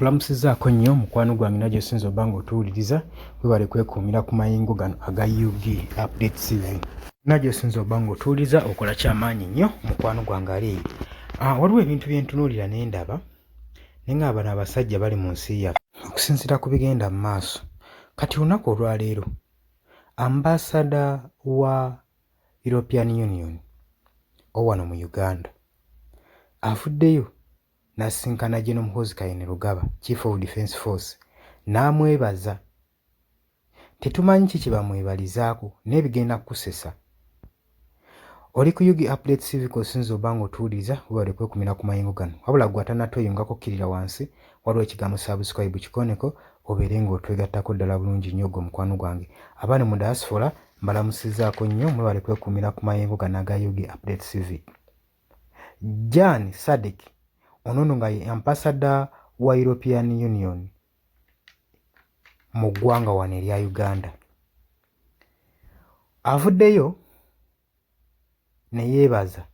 Nkulamusizaako nnyo mukwano gwange nagyo sinza obba ng'otuwuliriza webale kwekuumira ku mayingo gano aga UG Update TV. Nagyo sinza obba ng'otuwuliriza okola kyamaanyi nnyo mukwano gwange ali eyo. Waliwo ebintu bye ntunuulira ne ndaba naye nga bano abasajja bali mu nsi yaffe okusinziira ku bigenda mu maaso. Kati olunaku olwaleero ambasada wa European Union owano mu Uganda avuddeyo n'asisinkana General Muhoozi Kainerugaba, Chief of Defence Force, n'amwebaza. Tetumanyi ki kye bamwebalizaako naye bigenda kukusesa. Oli ku UG Update TV k'osinza obba ng'otuwuliriza webale kwekuumira ku mayingo gano. Wabula ggwe atannatweyungako kkirira wansi waliwo ekigambo subscribe kikoneko obeere ng'otwegattako ddala bulungi nnyo gwe mukwano gwange. Abaana mu diaspora mbalamusizaako nnyo mwebale kwekuumira ku mayingo gano aga UG Update TV. Jan Sadik ono nga ye ambassador wa European Union mu ggwanga wano erya Uganda avuddeyo ne yeebaza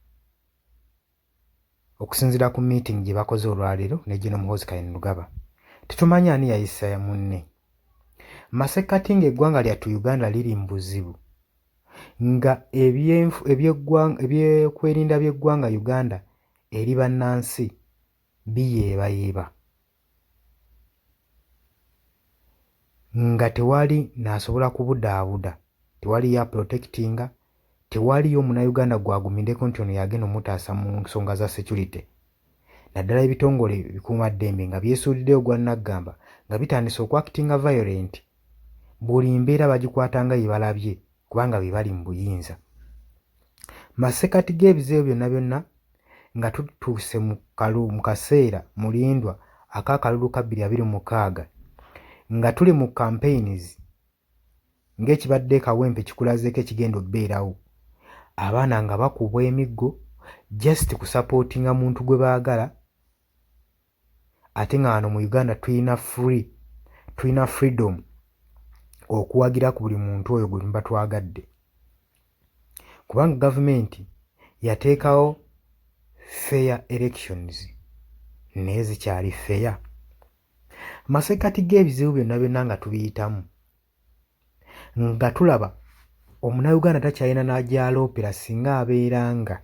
okusinziira ku meeting gye bakoze olwaleero ne General Muhoozi Kainerugaba. Tetumanyi ani yayisa ya munne. Masekkati ng'eggwanga lyattu Uganda liri mu buzibu nga ebyokwerinda by'eggwanga Uganda eri bannansi biyeebayeeba nga tewali n'asobola kubudaabuda, tewali ya protectinga, tewaliyo Munnayuganda gwagumindeko nti ono yagenda omutaasa mu nsonga za security. Naddala ebitongole bikuumaddembe nga byesuuliddeyo gwa Naggamba nga bitandise okwakitinga violent, buli mbeera bagikwata nga ye balabye kubanga be bali mu buyinza. Masekkati g'ebizibu byonna byonna nga tutuuse mu kaseera mulindwa ak'akalulu ka 2026 nga tuli mu campaigns ng'ekibadde kawempe kikulazeeko ekigenda okubeerawo, abaana nga bakubwa emiggo just kusapootinga muntu gwe baagala, ate nga wano mu Uganda tulina freedom okuwagira ku buli muntu oyo gwe mba twagadde kubanga gavumenti yateekawo fair elections naye zikyali fair. Masekkati g'ebizibu byonna byonna nga tubiyitamu nga tulaba Omunnayuganda takyalina n'agyaloopera singa abeera nga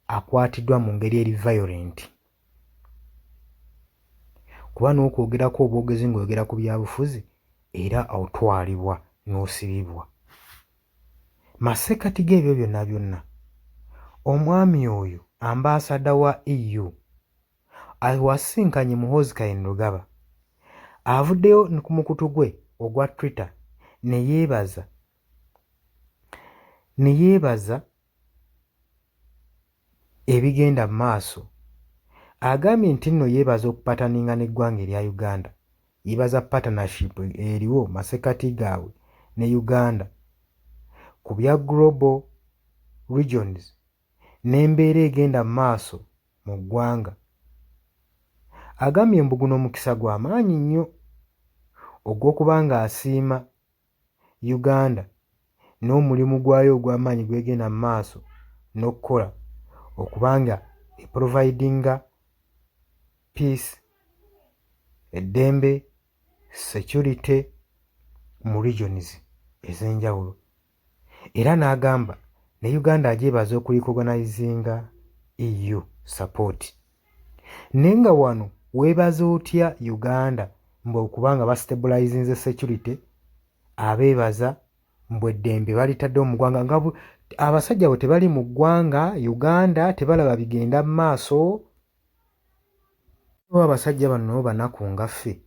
akwatiddwa mu ngeri eri violent, kuba n'okwogerako obwogezi ng'oyogera ku byabufuzi era otwalibwa n'osibibwa. Masekkati g'ebyo byonna byonna omwami oyo ambasada wa EU awasinkanye Muhoozi Kainerugaba avuddeyo ku mukutu gwe ogwa Twitter ne yeebaza ebigenda mu maaso. Agambye nti nno yeebaza okupataninga n'eggwanga erya Uganda, yeebaza partnership eriwo masekkati gaabwe ne Uganda ku bya global regions n'embeera egenda mu maaso mu ggwanga. Agambye mbu guno omukisa gwa maanyi nnyo ogw'okuba ng'asiima Uganda n'omulimu gwayo ogw'amaanyi gwegenda mu maaso n'okukola okubanga eprovidinga peace, eddembe, security mu regions ez'enjawulo. Era n'agamba ne Uganda agyebaza okurecognizinga EU support. Naye nga wano weebaza otya Uganda mbu okubanga bastabilizinze security, abeebaza mbu eddembe balitaddewo mu ggwanga nga abasajja bwe tebali mu ggwanga Uganda tebalaba bigenda mu maaso. Abasajja bano banaku nga ffe,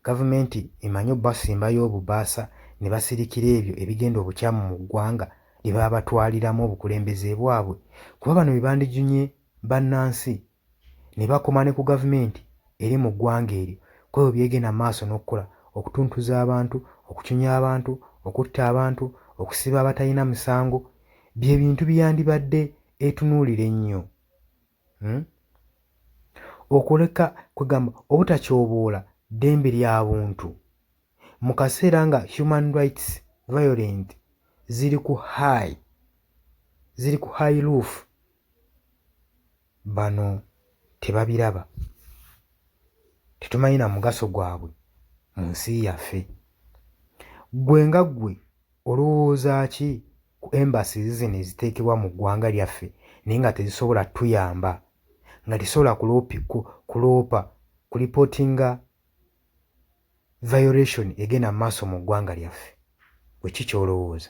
gavumenti emanyi obbasimbayo obubaasa ne basirikira ebyo ebigenda obukyamu mu ggwanga lye baba batwaliramu obukulembeze bwabwe, kuba bano bye bandijunye bannansi ne bakoma ne ku gavumenti eri mu ggwanga eryo ku ebyo byegenda mu maaso n'okukola okutuntuza abantu, okucunya abantu, okutta abantu, okusiba abatalina misango, bye bintu byandibadde etunuulira ennyo. Okuleka kwegamba obutakyoboola ddembe lya buntu mu kaseera nga human rights violent ziri ku high roof, bano tebabiraba. tetumanyi mugaso gwabwe mu nsi yaffe. Gwe nga ggwe olowooza ki ku embassies zino eziteekebwa mu ggwanga lyaffe naye nga tezisobola tuyamba, nga tezisobola kuloopa kuripootinga violation egenda mu maaso mu ggwanga lyaffe? Bwe ki ky'olowooza?